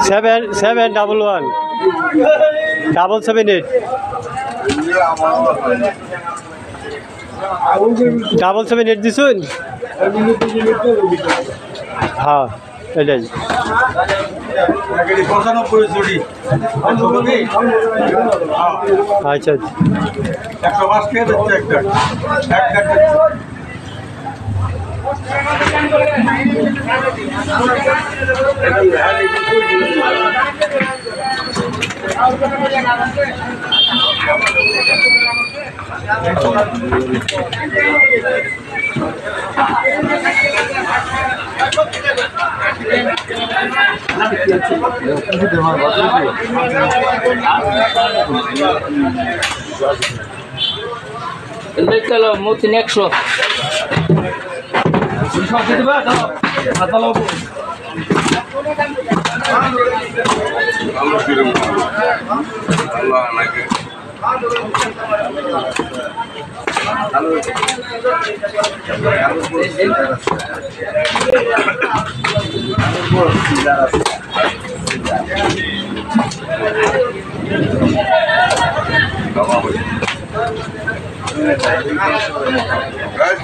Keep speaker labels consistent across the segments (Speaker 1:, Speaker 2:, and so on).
Speaker 1: 771 778 778 দিছুন হ্যাঁ এটাই আচ্ছা
Speaker 2: Kalau mau tinek so. Bisa gitu ba? Atau lo? Allah lagi.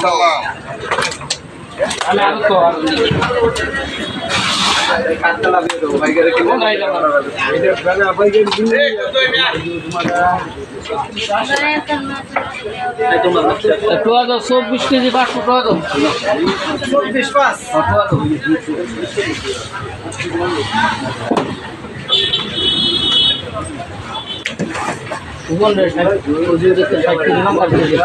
Speaker 2: Salam. Anak tu. Kata lagi tu, baik ada kita naik dalam. Ini berapa baik ini? Itu ada 24 kg basu tu ada. 24 pas. Itu ada. Bukan deh, uji itu terkait dengan apa sih?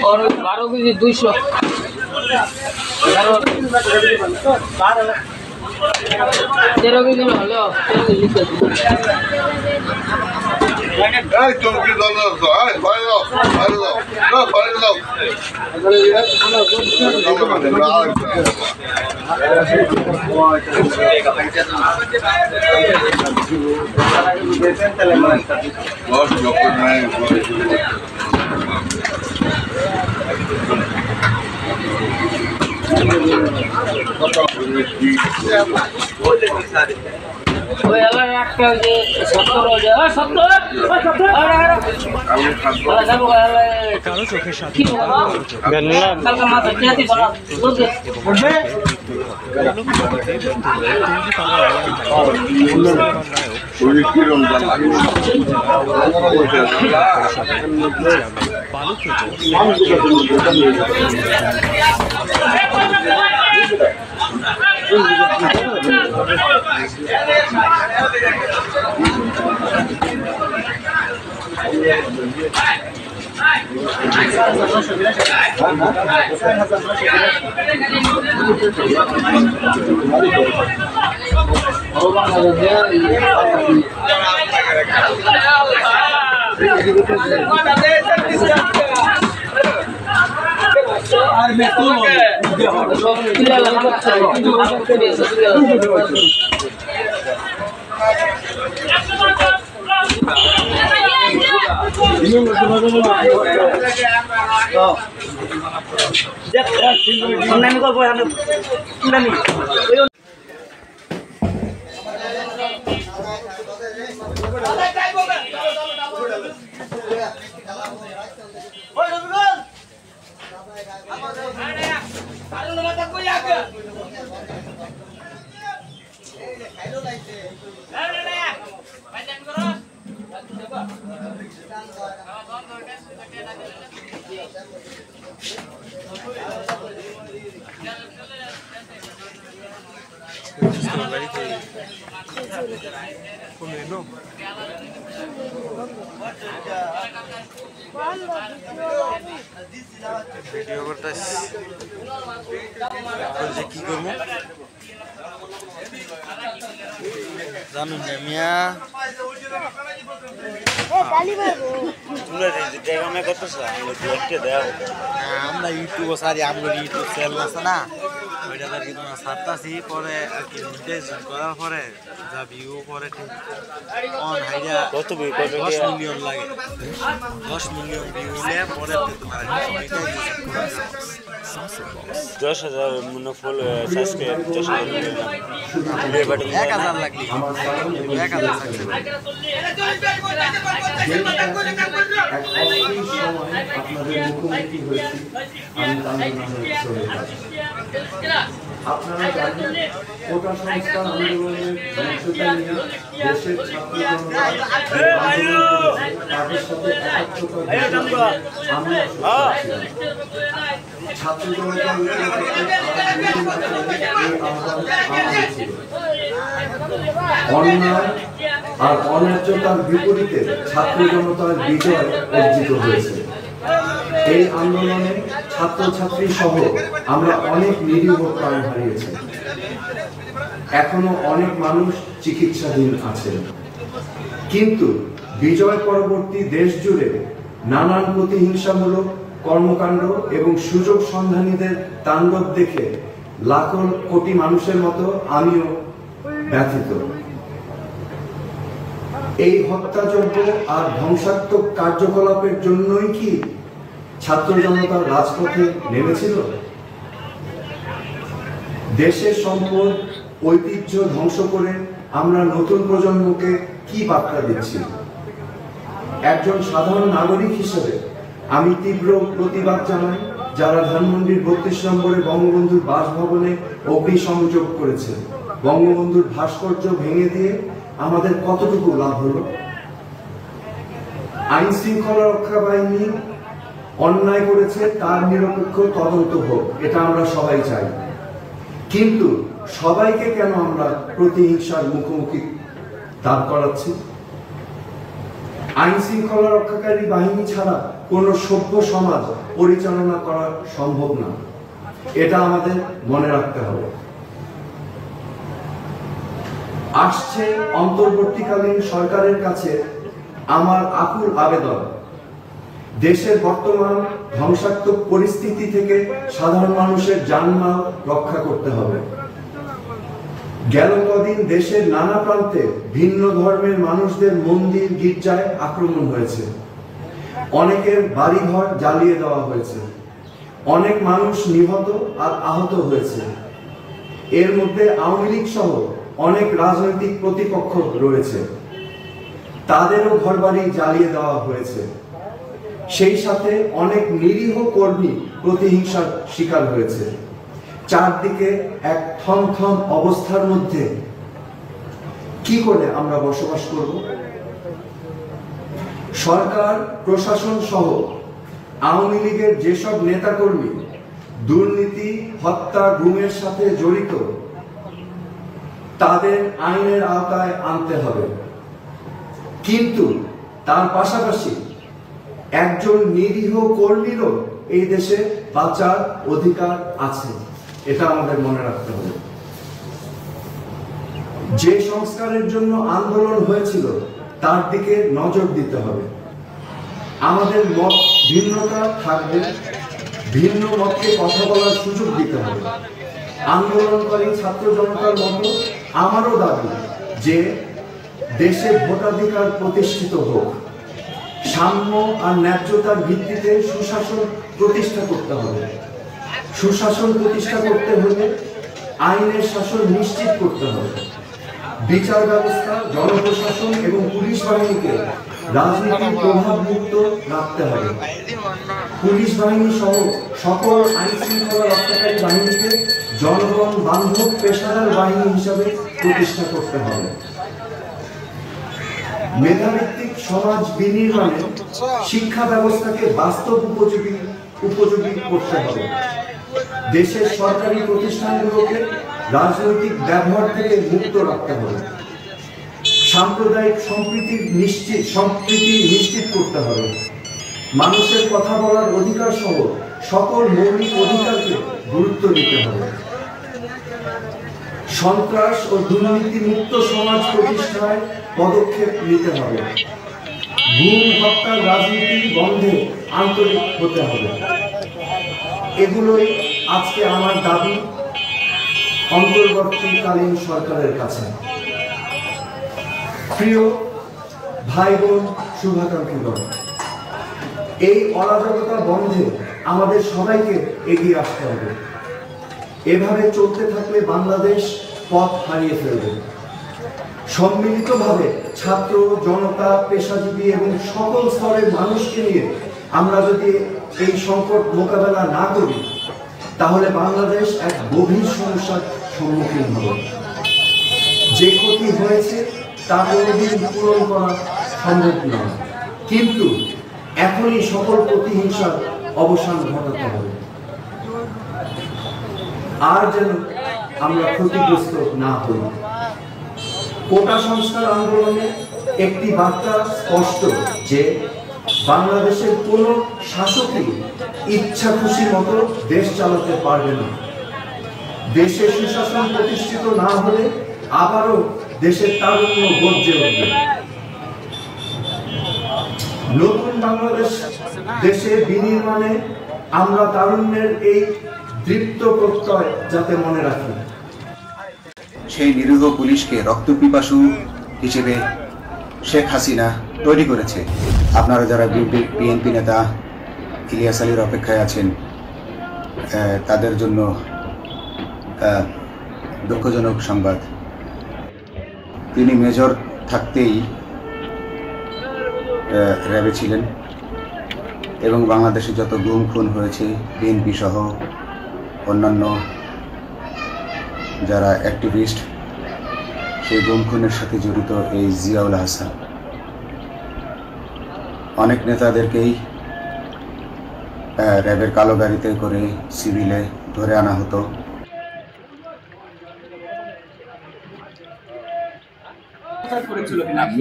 Speaker 2: और 12 KG 200 13 KG হলো 13 KG
Speaker 3: Ay, çok güzel oldu. Ay, bayıldım. Bayıldım. Yok, bayıldım. Boş yok,
Speaker 2: ওই আলা একটা যে 17
Speaker 1: কারো চোখের সাথে
Speaker 2: কালকে মাথা কেটে বলা বুঝবে
Speaker 3: ওই কিরম দাম লাগে
Speaker 2: আর মেতুল সব কিলা লাগাচ্ছে অনলাইন করব আমি জানি ওই রবিগল আরে আরে মাথা কই আগে খাইলো লাইছে আরে রে বাইজান করো
Speaker 1: ভিডিও করতেছি কি করবো জানুন না মিয়া আমরা ইউটিউব সারি আমরা ইউটিউব চ্যানেল আছে না ওইটা আর কি তোমার সাতটাছি পরে আর কি মনিটাইজেশন করার পরে যা ভিউ পরে ঠিক অন হাইডা কত ভিউ 10 মিলিয়ন লাগে 10 মিলিয়ন ভিউ হইলে পরে তোমার মনিটাইজেশন করা যায়
Speaker 4: 10,000 মনে ফুল সাবস্ক্রাইব 10,000
Speaker 1: 1000 লাগবে 1000 সাবস্ক্রাইব
Speaker 5: আপনাদের মুখোমুখি হয়েছি আপনারা জানেন কোটা সংস্কার আন্দোলনের ধ্বংসতা নিয়ে দেশের ছাত্র তাদের সাথে একাত্মতা ছাত্র অন্যায় আর অন্যায্যতার বিপরীতে ছাত্র জনতার বিজয় অর্জিত হয়েছে। এই আন্দোলনে ছাত্রছাত্রী সহ আমরা অনেক নিরীহ প্রাণ হারিয়েছি। এখনো অনেক মানুষ চিকিৎসাধীন আছেন। কিন্তু বিজয় পরবর্তী দেশ জুড়ে নানান প্রতিহিংসামূলক কর্মকাণ্ড এবং সুযোগ সন্ধানীদের তাণ্ডব দেখে লাখো কোটি মানুষের মতো আমিও ব্যথিত। এই হত্যাযজ্ঞ আর ধ্বংসাত্মক কার্যকলাপের জন্যই কি ছাত্র জনতা রাজপথে নেমেছিল? দেশের সম্পদ ঐতিহ্য ধ্বংস করে আমরা নতুন প্রজন্মকে কি বার্তা দিচ্ছি? একজন সাধারণ নাগরিক হিসেবে আমি তীব্র প্রতিবাদ জানাই যারা ধানমন্ডির 32 নম্বরে বঙ্গবন্ধুর বাসভবনে অগ্নিসংযোগ করেছে। বঙ্গবন্ধুর ভাস্কর্য ভেঙে দিয়ে আমাদের কতটুকু লাভ হলো? আইন শৃঙ্খলা রক্ষা বাহিনী অন্যায় করেছে, তার নিরপেক্ষ তদন্ত হোক, এটা আমরা সবাই চাই। কিন্তু সবাইকে কেন আমরা প্রতিহিংসার মুখোমুখি দাঁড় করাচ্ছি? আইন শৃঙ্খলা রক্ষাকারী বাহিনী ছাড়া কোনো সভ্য সমাজ পরিচালনা করা সম্ভব না, এটা আমাদের মনে রাখতে হবে। আসছে অন্তর্বর্তীকালীন সরকারের কাছে আমার আকুল আবেদন, দেশের বর্তমান ধ্বংসাত্মক পরিস্থিতি থেকে সাধারণ মানুষের জানমাল রক্ষা করতে হবে। গেল কদিন দেশের নানা প্রান্তে ভিন্ন ধর্মের মানুষদের মন্দির গির্জায় আক্রমণ হয়েছে, অনেকের বাড়িঘর জ্বালিয়ে দেওয়া হয়েছে, অনেক মানুষ নিহত আর আহত হয়েছে। এর মধ্যে আওয়ামী লীগ সহ অনেক রাজনৈতিক প্রতিপক্ষ রয়েছে, তাদেরও ঘরবাড়ি জ্বালিয়ে দেওয়া হয়েছে। সেই সাথে অনেক নিরীহ কর্মী প্রতিহিংসার শিকার হয়েছে। চারদিকে এক থমথম অবস্থার মধ্যে কি করে আমরা বসবাস করব? সরকার প্রশাসন সহ আওয়ামী লীগের যেসব নেতাকর্মী দুর্নীতি হত্যা গুমের সাথে জড়িত, তাদের আইনের আওতায় আনতে হবে। কিন্তু তার পাশাপাশি একজন নিরীহ কর্মীরও এই দেশে বাঁচার অধিকার আছে, এটা আমাদের মনে রাখতে হবে। যে সংস্কারের জন্য আন্দোলন হয়েছিল তার দিকে নজর দিতে হবে। আমাদের মত ভিন্নতা থাকবে, ভিন্ন মতকে কথা বলার সুযোগ দিতে হবে। আন্দোলনকারী ছাত্র জনতার মতো আমারও দাবি যে দেশে ভোটাধিকার প্রতিষ্ঠিত হোক, সাম্য আর ন্যায্যতার ভিত্তিতে সুশাসন প্রতিষ্ঠা করতে হবে। সুশাসন প্রতিষ্ঠা করতে হলে আইনের শাসন নিশ্চিত করতে হবে। বিচার ব্যবস্থা, জনপ্রশাসন এবং পুলিশ বাহিনীকে রাজনীতির প্রভাব মুক্ত রাখতে হবে। পুলিশ বাহিনী সহ সকল আইন শৃঙ্খলা রক্ষাকারী বাহিনীকে জনগণ বান্ধব পেশাদার বাহিনী হিসাবে প্রতিষ্ঠা করতে হবে। মেধাভিত্তিক সমাজ বিনির্মাণে শিক্ষা ব্যবস্থাকে বাস্তব উপযোগী করতে হবে। দেশের সরকারি প্রতিষ্ঠানগুলোকে রাজনৈতিক ব্যবহার থেকে মুক্ত রাখতে হবে। সাম্প্রদায়িক সম্প্রীতি নিশ্চিত করতে হবে। মানুষের কথা বলার অধিকার সহ সকল মৌলিক অধিকারকে গুরুত্ব দিতে হবে। সন্ত্রাস ও দুর্নীতি মুক্ত সমাজ প্রতিষ্ঠায় পদক্ষেপ নিতে হবে। গুম হত্যার রাজনীতি বন্ধে আন্তরিক হতে হবে। এগুলোই আজকে আমার দাবি। অন্তর্বর্তীকালীন সরকারের কাছে। প্রিয় ভাই বোন, শুভাকাঙ্ক্ষীগণ, এই অরাজকতা বন্ধে আমাদের সবাইকে এগিয়ে আসতে হবে। এভাবে চলতে থাকলে বাংলাদেশ পথ হারিয়ে ফেলবে। সম্মিলিতভাবে ছাত্র, জনতা, পেশাজীবী এবং সকল স্তরের মানুষকে নিয়ে আমরা যদি এই সংকট মোকাবেলা না করি, তাহলে বাংলাদেশ এক গভীর সমস্যার সম্মুখীন হবে। যে ক্ষতি হয়েছে তা কোনোদিন পূরণ করা সম্ভব নয়, কিন্তু এখনই সকল প্রতিহিংসার অবসান ঘটাতে হবে। আর যেন আমরা ক্ষতিগ্রস্ত না হই। কোটা সংস্কার আন্দোলনে একটি বার্তা স্পষ্ট যে বাংলাদেশের কোন শাসকই ইচ্ছা খুশি মতো দেশ চালাতে পারবে না। দেশে সুশাসন প্রতিষ্ঠিত না হলে আবারও দেশের তারুণ্য গর্জে উঠবে। নতুন বাংলাদেশ দেশে বিনির্মাণে আমরা তারুণ্যের এই দৃপ্ত প্রত্যয় যাতে মনে রাখি।
Speaker 6: সেই নিরীহ পুলিশকে রক্তপিপাসু হিসেবে শেখ হাসিনা তৈরি করেছে। আপনারা যারা বিএনপি নেতা ইলিয়াস আলীর অপেক্ষায় আছেন, তাদের জন্য দুঃখজনক সংবাদ। তিনি মেজর থাকতেই র্যাবে ছিলেন এবং বাংলাদেশে যত গুম খুন হয়েছে বিএনপি সহ অন্যান্য যারা অ্যাক্টিভিস্ট, সেই গুম খুনের সাথে জড়িত এই জিয়াউল হাসান, অনেক নেতাদেরকেই র্যাবের কালো গাড়িতে করে সিভিলে ধরে আনা হতো।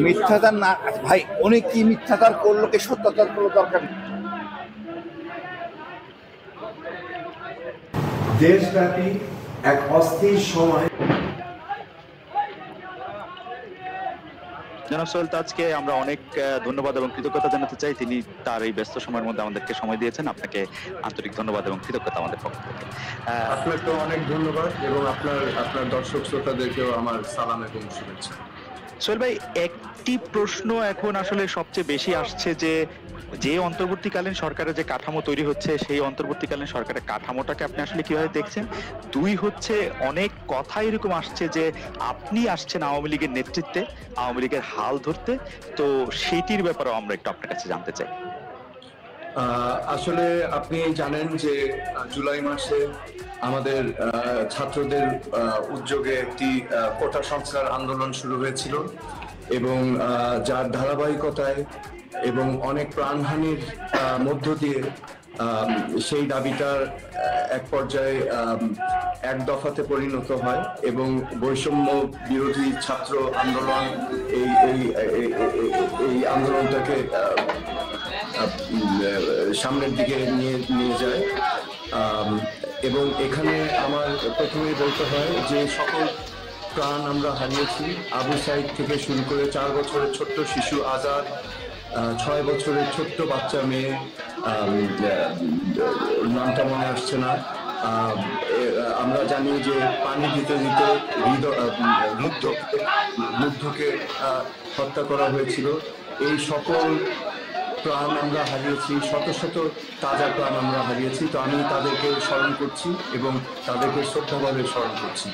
Speaker 7: মিথ্যাচার না ভাই, উনি কি মিথ্যাচার করলো, কি সত্যাচার করলো দরকার নেই।
Speaker 5: দেশব্যাপী এক অস্থির সময়
Speaker 8: জনাব সোহেল তাজকে আমরা অনেক ধন্যবাদ এবং কৃতজ্ঞতা জানাতে চাই। তিনি তার এই ব্যস্ত সময়ের মধ্যে আমাদেরকে সময় দিয়েছেন। আপনাকে আন্তরিক ধন্যবাদ এবং কৃতজ্ঞতা আমাদের পক্ষ থেকে।
Speaker 5: আপনাকে অনেক ধন্যবাদ এবং আপনার দর্শক শ্রোতাদেরকেও আমার সালাম এবং শুভেচ্ছা।
Speaker 8: সোহেল ভাই, একটি প্রশ্ন এখন আসলে সবচেয়ে বেশি আসছে যে অন্তর্বর্তীকালীন সরকারের যে কাঠামো তৈরি হচ্ছে, সেই অন্তর্বর্তীকালীন সরকারের কাঠামোটাকে আপনি আসলে কিভাবে দেখছেন? দুই হচ্ছে, অনেক কথা এরকম আসছে যে আপনি আসছেন আওয়ামী লীগের নেতৃত্বে, আওয়ামী লীগের হাল ধরতে, তো সেটির ব্যাপারেও আমরা একটু আপনার কাছে জানতে চাই।
Speaker 5: আসলে আপনি জানেন যে জুলাই মাসে আমাদের ছাত্রদের উদ্যোগে একটি কোটা সংস্কার আন্দোলন শুরু হয়েছিল এবং যার ধারাবাহিকতায় এবং অনেক প্রাণহানির মধ্য দিয়ে সেই দাবিটার এক পর্যায়ে এক দফাতে পরিণত হয় এবং বৈষম্য বিরোধী ছাত্র আন্দোলন এই আন্দোলনটাকে সামনের দিকে নিয়ে যায়। এবং এখানে আমার প্রথমেই বলতে হয় যে সকল প্রাণ আমরা হারিয়েছি। আবু সাইদ থেকে শুরু করে 4 বছরের ছোট্ট শিশু আজাদ, 6 বছরের ছোট্ট বাচ্চা মেয়ে, নামটা মনে আসছে না। আমরা জানি যে পানি দিতে দিতে মুগ্ধকে হত্যা করা হয়েছিল। এই সকল প্রাণ আমরা হারিয়েছি, শত শত তাজা প্রাণ আমরা হারিয়েছি। তো আমি তাদেরকে স্মরণ করছি এবং তাদেরকে শ্রদ্ধাভাবে স্মরণ করছি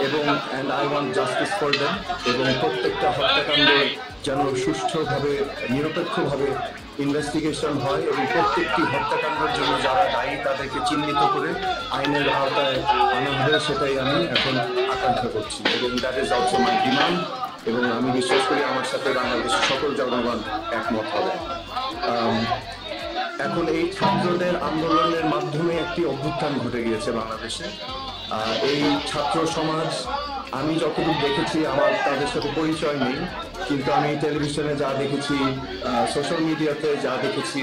Speaker 5: এবং I want justice for them. এবং প্রত্যেকটা হত্যাকাণ্ড যেন সুষ্ঠুভাবে নিরপেক্ষভাবে ইনভেস্টিগেশন হয় এবং প্রত্যেকটি হত্যাকাণ্ডের জন্য যারা দায়ী তাদেরকে চিহ্নিত করে আইনের আওতায় আনা হবে, সেটাই আমি এখন আকাঙ্ক্ষা করছি এবং that is also my demand. এবং আমি বিশ্বাস করি আমার সাথে বাংলাদেশের সকল জনগণ একমত হবে। এখন এই ছাত্রদের আন্দোলনের মাধ্যমে একটি অভ্যুত্থান ঘটে গিয়েছে বাংলাদেশে। এই ছাত্র সমাজ, আমি যতটুকু দেখেছি, আমার তাদের সাথে পরিচয় নেই, কিন্তু আমি টেলিভিশনে যা দেখেছি, সোশ্যাল মিডিয়াতে যা দেখেছি,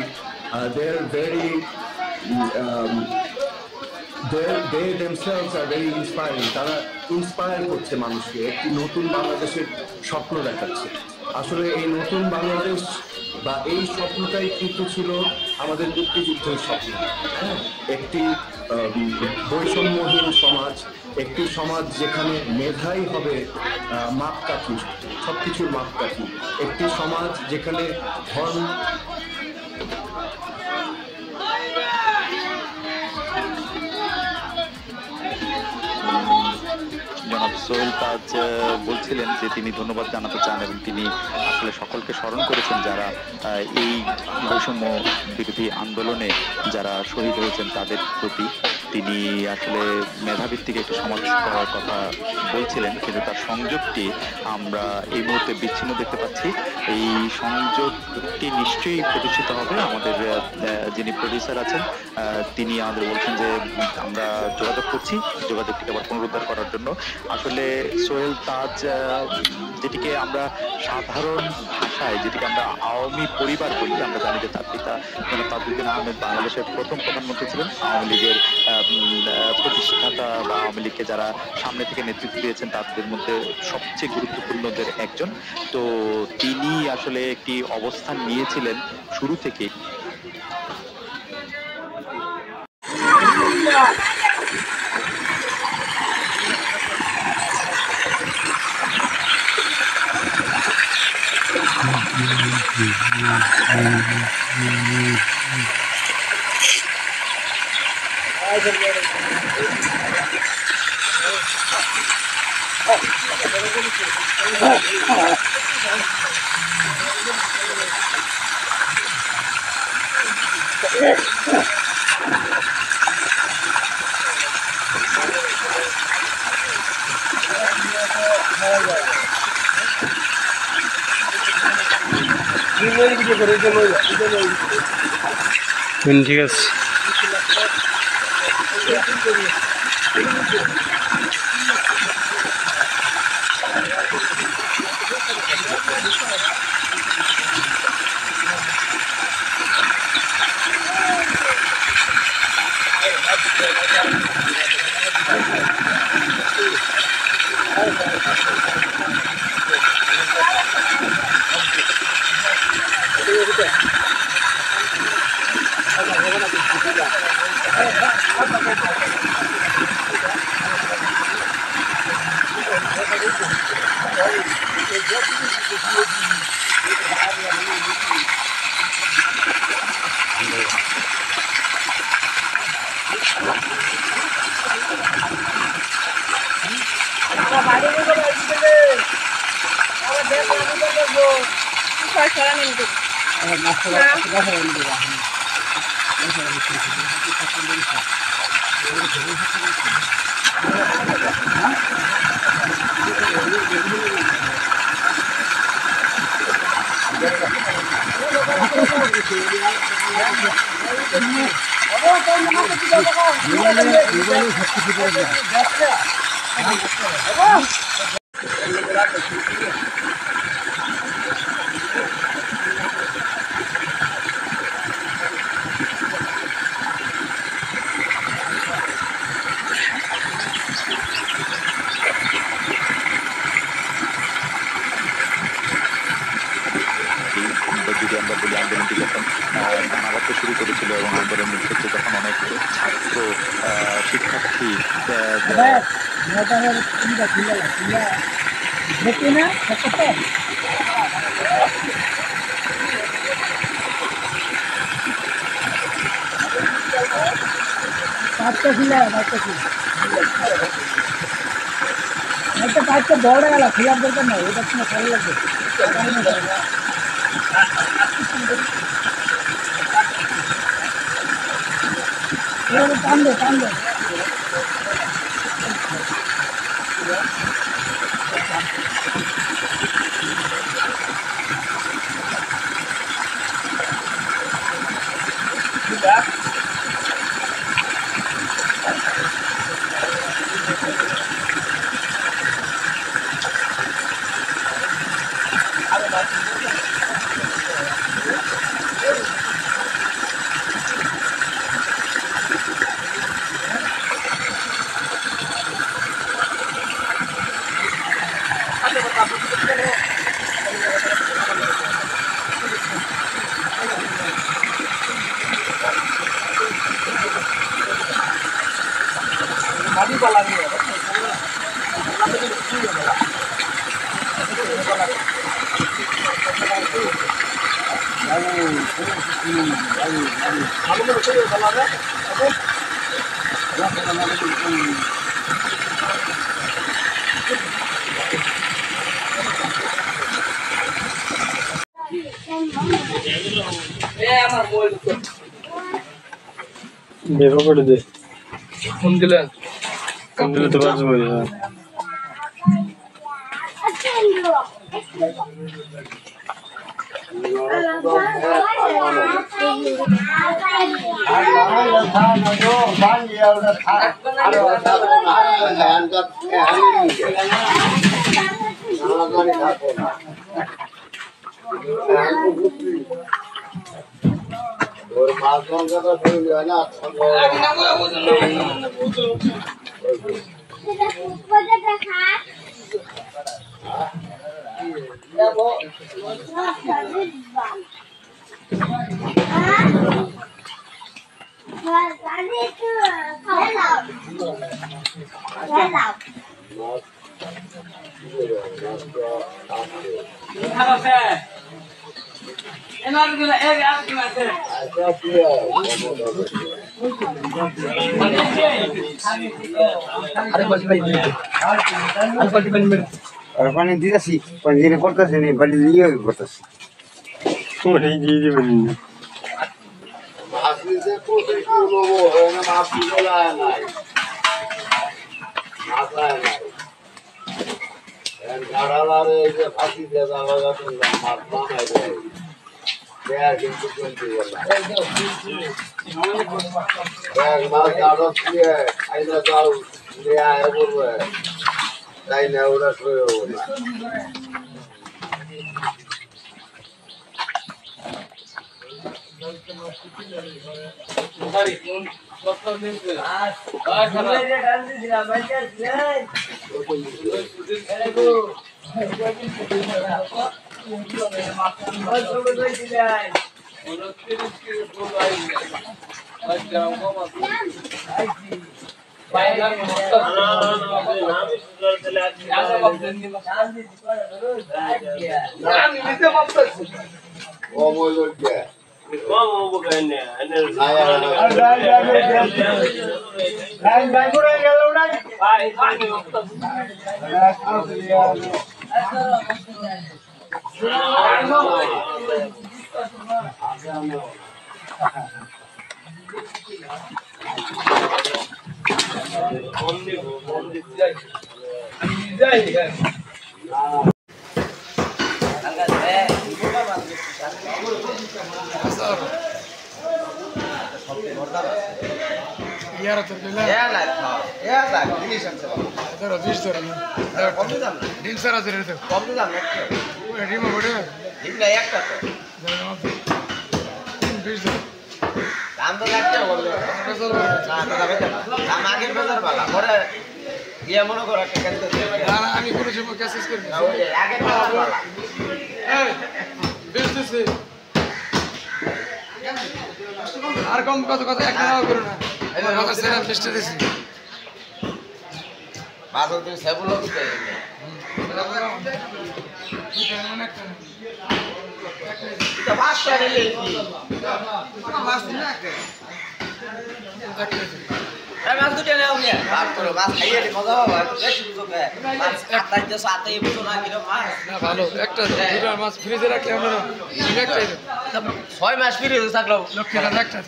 Speaker 5: they themselves are very inspiring. তারা ইন্সপায়ার করছে মানুষকে, একটি নতুন বাংলাদেশের স্বপ্ন দেখাচ্ছে। আসলে এই নতুন বাংলাদেশ বা এই স্বপ্নটাই কিন্তু ছিল আমাদের মুক্তিযুদ্ধের স্বপ্ন। একটি বৈষম্যহীন সমাজ, একটি সমাজ যেখানে মেধাই হবে মাপকাঠি, সবকিছুর মাপকাঠি, একটি সমাজ যেখানে ধর্ম
Speaker 8: জনাব সোহেল তাজ বলছিলেন যে তিনি ধন্যবাদ জানাতে চান এবং তিনি আসলে সকলকে স্মরণ করেছেন যারা এই বৈষম্য বিরোধী আন্দোলনে যারা শহীদ হয়েছেন তাদের প্রতি। তিনি আসলে মেধাভিত্তিক একটি সমাজ করার কথা বলছিলেন, কিন্তু তার সংযোগটি আমরা এই মুহূর্তে বিচ্ছিন্ন দেখতে পাচ্ছি। এই সংযোগটি নিশ্চয়ই প্রতিষ্ঠিত হবে। আমাদের যিনি প্রডিউসার আছেন তিনি আমাদের বলছেন যে আমরা যোগাযোগ করছি, যোগাযোগটিকে আবার পুনরুদ্ধার করার জন্য। আসলে সোহেল তাজ যেটিকে আমরা সাধারণ ভাষায় যেটিকে আমরা আওয়ামী পরিবার বলি, আমরা জানি যে তার পিতা তাজউদ্দিন আহমেদ বাংলাদেশের প্রথম প্রধানমন্ত্রী ছিলেন, আওয়ামী লীগের প্রতিষ্ঠাতা বা আওয়ামী লীগকে যারা সামনে থেকে নেতৃত্ব দিয়েছেন তাদের মধ্যে সবচেয়ে গুরুত্বপূর্ণদের একজন। তো তিনি আসলে একটি অবস্থান নিয়েছিলেন শুরু থেকে।
Speaker 2: ঠিক আছে। যদি আমরা বলি আন্দোলনটি যখন দানাবাতে শুরু করেছিল এবং আন্দোলনের ক্ষেত্রে যখন অনেক ছাত্র শিক্ষার্থী পাঁচটা বড় গেল খোলার দরকার নাই, এটা শুনে ভালো লাগবে। টানবে টানবে
Speaker 9: বের করে দে ফোন দিলে তো বাজবো
Speaker 7: পানি দিতেছি পানি করতেছি নি বাড়ি দিয়ে করতেছি তাই না ওরা আমি কোনো সময় ক্যাসেস করি আর কম কত কত একটা করো না চেষ্টা দিচ্ছি মাছ দুটো নেও নিয়ে ভাত করো মাছ খাইয়ে মজা হবে বেশি সুযোগ হয় মাছ কাটাই যে সাথে বুঝো না কিরকম মাছ না ভালো একটা দুটো মাছ ফ্রিজে রাখলে আমরা একটাই 6 মাস ফ্রিজে থাকলো লক্ষ্য রাখা একটা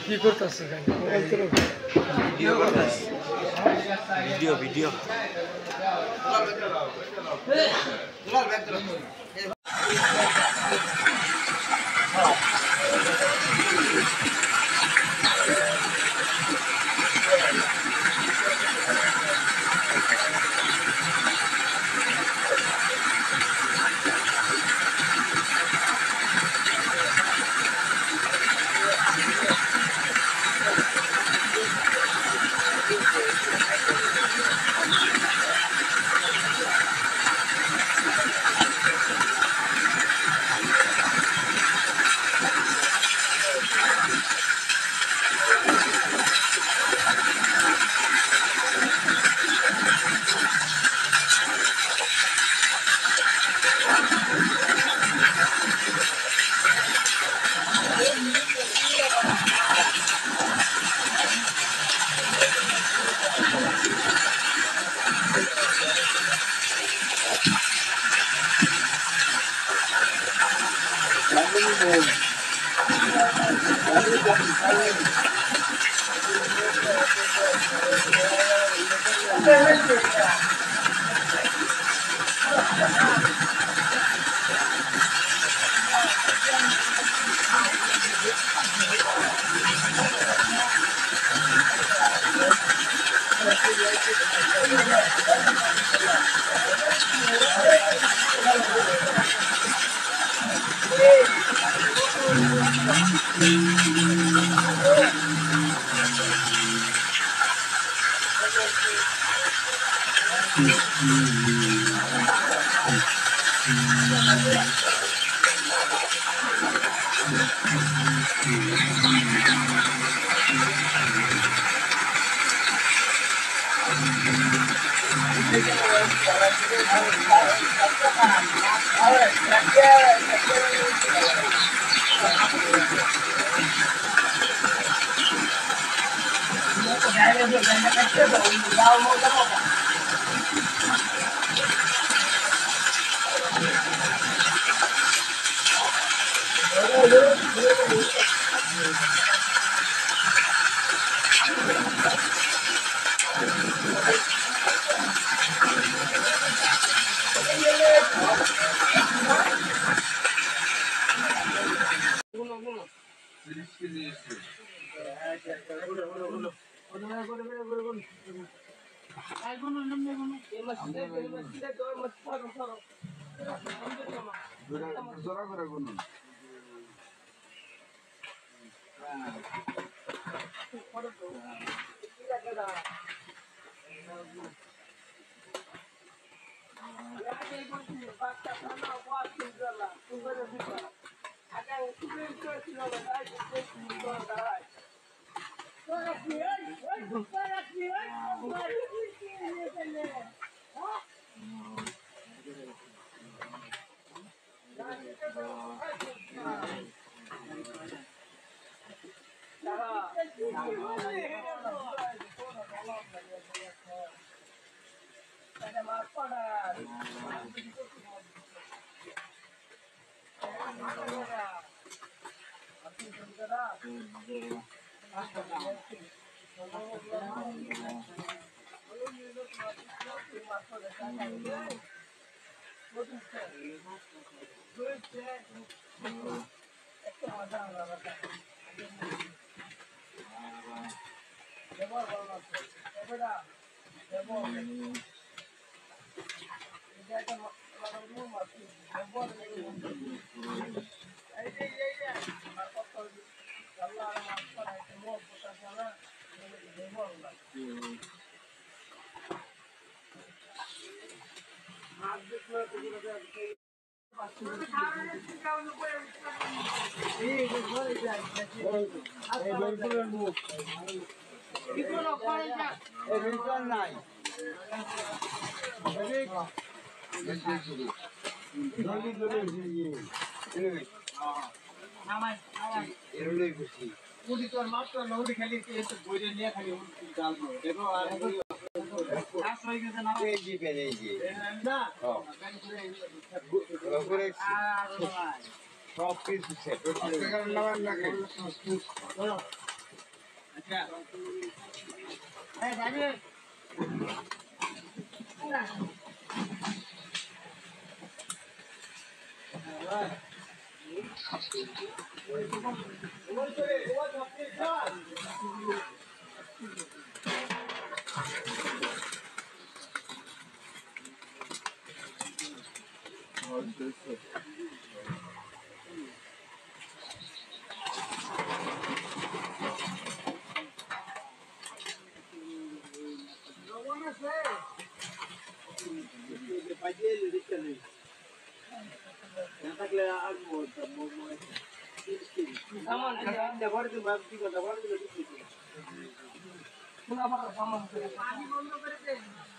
Speaker 9: কি করতেছে
Speaker 1: ভিডিও করতেছে ভিডিও ভিডিও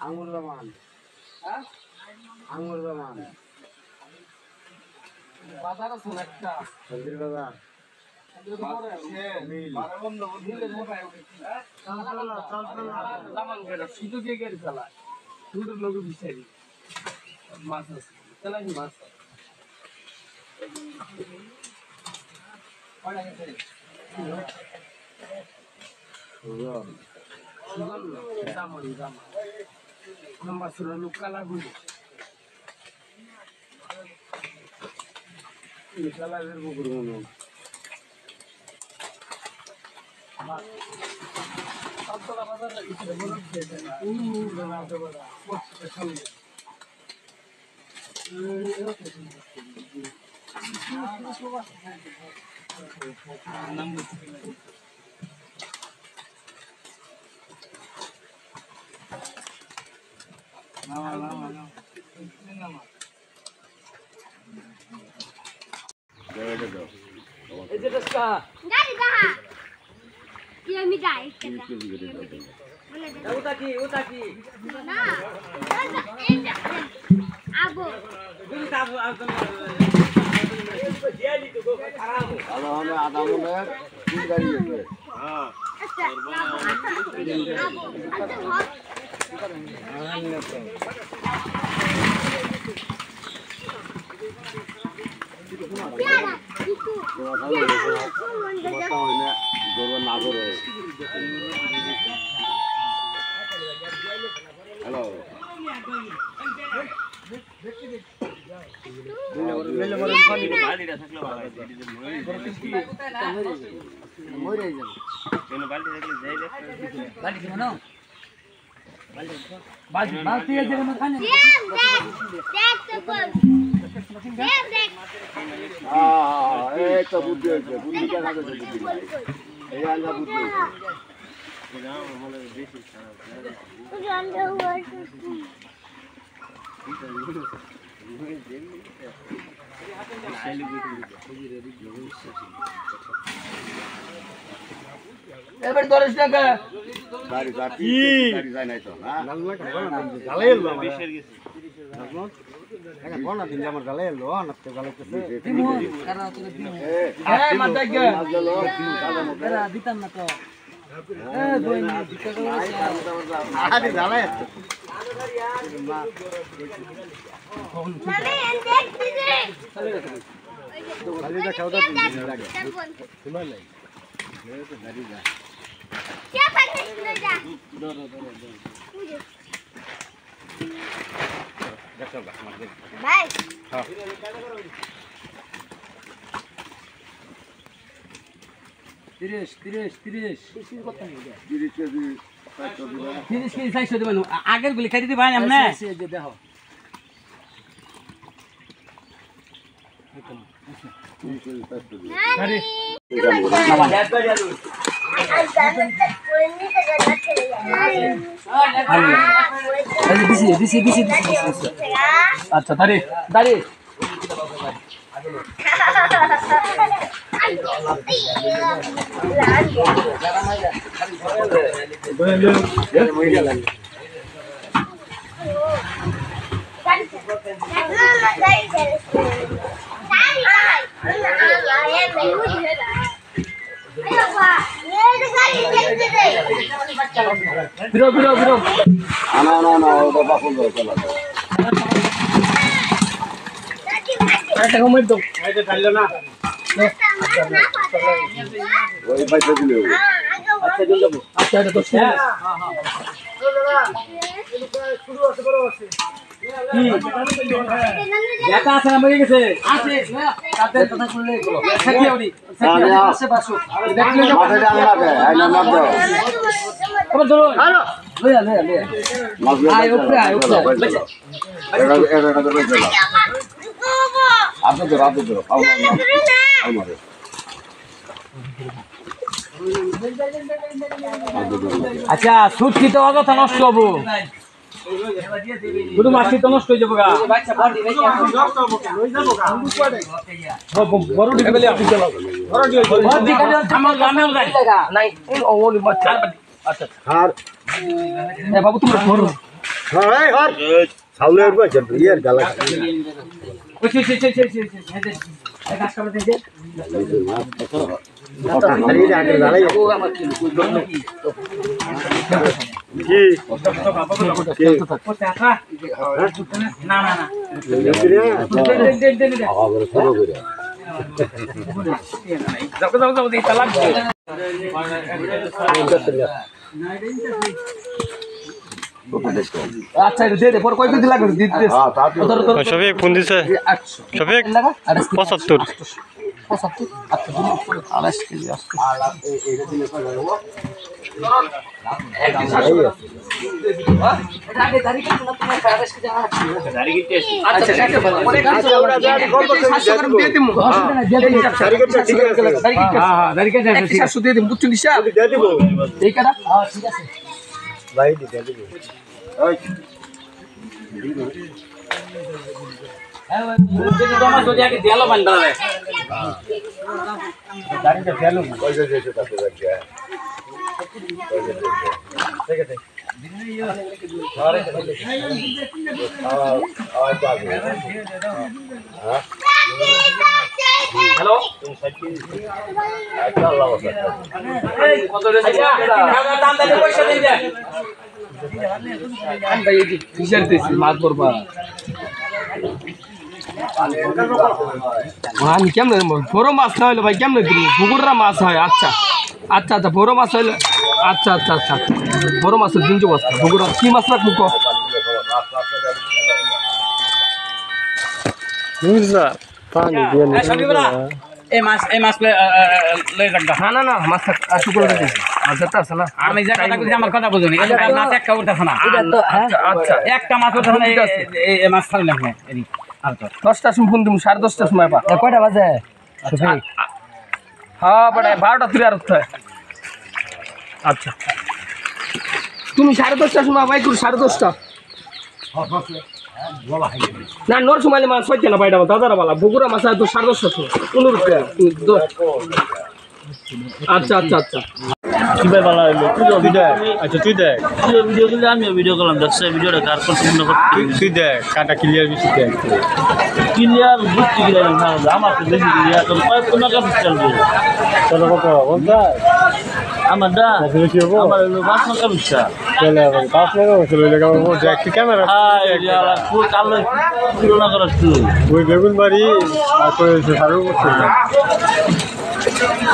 Speaker 7: আঙুর রমান আঙুর রমান বাজার আছে একটা সন্দির বাজার শুধু কে গাড়ি চালায় শুধু লোক বিচারি মাছ আছে চালাই মাছ নম্বর ছিল লোক কালাগুলি কালাগের পুকুর মনে এবার 10 টাকা গাড়ি গাড়ি গাড়ি যায় নাই তো না গালে এলো বেশের গেছে এখন কোন দিন আমার গালে এলো না তো গালে তো দিমু কারণ তো দিমু এই মাথা গে এরা দিতাম না তো এ দুই না দিতে গেল আরে গালে মানে দেখ দিদি গালি দা খাওয়া দিন লাগে তোমার লাগে মেরে তো গালি দা क्या पकड़ ले जा दो देखो भाई हां 30 কত নিয়ে 30 কেজি 400 দিবেন আগের গুলি খাই দিতে ভাই আমনে দেখো আরে আচ্ছা দাঁড়ি দাঁড়ি Biro. Ana, oda bakun da kala. আচ্ছা সুটকি তো অযথা নষ্ট হবো গুরু মাছি তো নষ্ট হয়ে যাবো গা বাবু তুমি আচ্ছা দে দে পর কয় কেজি লাগবে দিতে
Speaker 9: শফিক ফোন দিছে শফিক 75
Speaker 7: আচ্ছা 28 কেজি আসছে হ্যালো মাছ করবা আমি কেমন বড় মাছ না হইলে ভাই কেমন দিবি পুকুররা মাছ হয় আচ্ছা আচ্ছা আচ্ছা বড় মাছ হইলে আচ্ছা আচ্ছা আচ্ছা বড় মাছের 300 বস্তা পুকুর কি মাছ রাখ মুখ
Speaker 9: বুঝলা পানি দিয়ে
Speaker 7: এই মাছ লই রাখবা না না না মাছ আশু করে দিছি মাছ ধরতে আছে না আমি যা কথা কইছি আমার কথা বুঝুনি এই মাছ একটা উঠতাছ না আচ্ছা একটা মাছ উঠতাছ না এই মাছ ছাড়ি না এদিক আর তো 10টার সময় ফোন দিমু 10:30টার সময় পা কয়টা বাজে হ্যাঁ বড় 12টা 3 আর উঠতে আচ্ছা তুমি 10:30টার সময় বাই করো 10:30টা না নোর সময় মাছ হইছে না বাইটা দাদারা বালা বগুড়া মাছ তো 10:30 15 টাকা আচ্ছা আচ্ছা আচ্ছা
Speaker 9: কি ভাই ভালো হইলো তুই দেখ আচ্ছা তুই দেখ ভিডিও করলে আমি ভিডিও করলাম দেখছ ভিডিওটা কার পছন্দ করতে তুই দেখ কাটা ক্লিয়ার বেশি দেখ ক্লিয়ার বুঝতে গেলাম না আমার তো বেশি ক্লিয়ার তো কয় কোন কাজ চলবে চলো কত বলতা আমার দা আমার হলো 5 টাকা বিশা চলে আবার 5 টাকা চলে লাগা ও দেখ ক্যামেরা ইয়ালা পুরো কালো তুলনা করাস তুই ওই বেগুন বাড়ি আর তো সারু করতে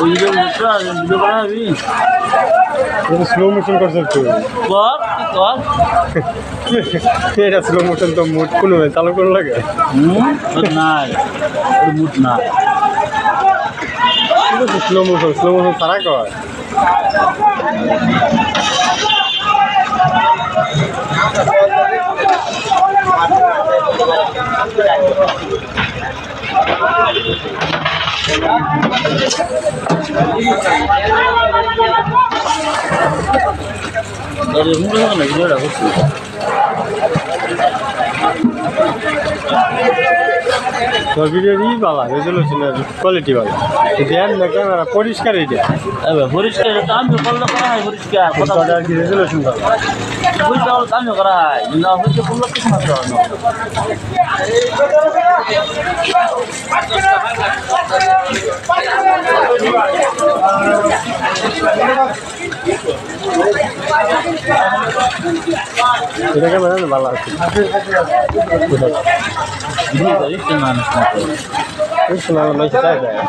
Speaker 9: ওই ভিডিও বানাবি স্লো মোশন করছিস তুই এটা স্লো মোশন তো মুড কোনো চালু করে লাগে নাই মুড না স্লো মোশন সারা কর ভিডিওই ভালো রেজলিউশন কোয়ালিটি ভালো দেন না ক্যামেরা পরিষ্কার হয়ে যায় পরিষ্কার আমি বললে করা হয় পরিষ্কার কথা কি রেজলিউশন ভালো বুঝতে হল আমি করা হয় না হচ্ছে বললে কিছু না তো এটাকে মানে ভালো আছে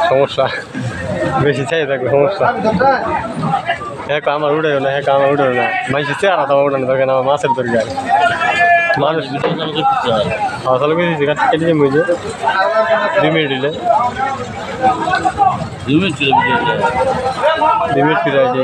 Speaker 9: সমস্যা বেশি চাই থাকবে সমস্যা হ্যাঁ আমার উঠে না হ্যাঁ আমার উঠে না মাইসি চেয়ারা তো উঠানো থাকে না মাছের দরকার মানুষ আসলে কেটে যে মুঝে 2 মিনিট দিলে 2 মিনিট ফিরে আছে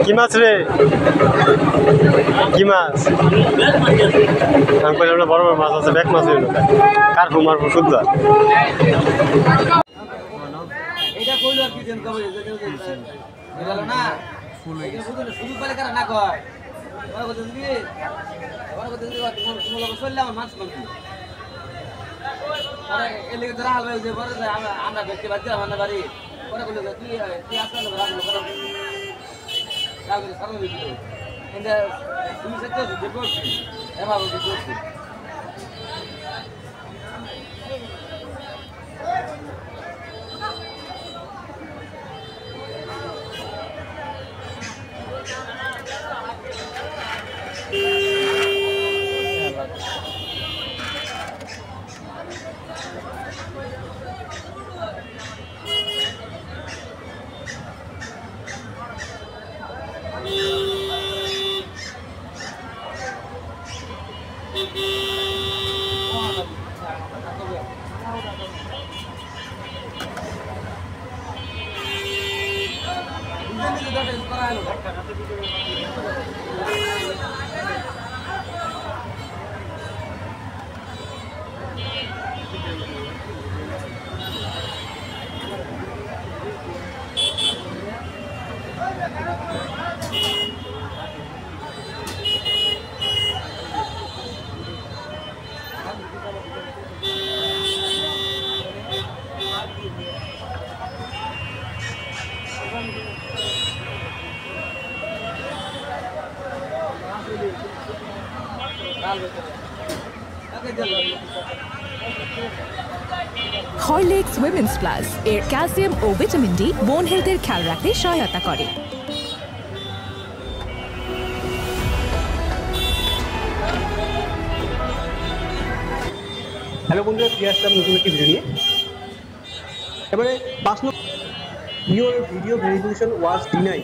Speaker 9: কি মাছ রে কি মাছ আমি বললাম বড় বড় মাছ আছে ব্যাক মাছ হইল কার ঘুমার শুদ্ধ
Speaker 7: এটা কইলো আর কি দেন কবে গেল না ফুল হয়ে গেছে শুধু পালে কারা না কয় বড় কথা দিবি তোমার লোক চললে আমার মাছ মারবি পরে এলে ধরা হালবে যে পরে আমরা দেখতে পাচ্ছি আমার বাড়ি পরে বলে তুই আসলে রাখলো করো রাখলে সারা দিবি কিন্তু তুমি সত্যি যে করছি এভাবে করছি
Speaker 10: হরলিক্স উইমেন্স প্লাস এর ক্যালসিয়াম ও ভিটামিন ডি বোন হেলথের খেয়াল রাখতে সহায়তা করে।
Speaker 11: হ্যালো বন্ধুরা, ফিরে আসলাম নতুন একটি ভিডিও নিয়ে। এবারে 5 নম্বর, your video verification was denied,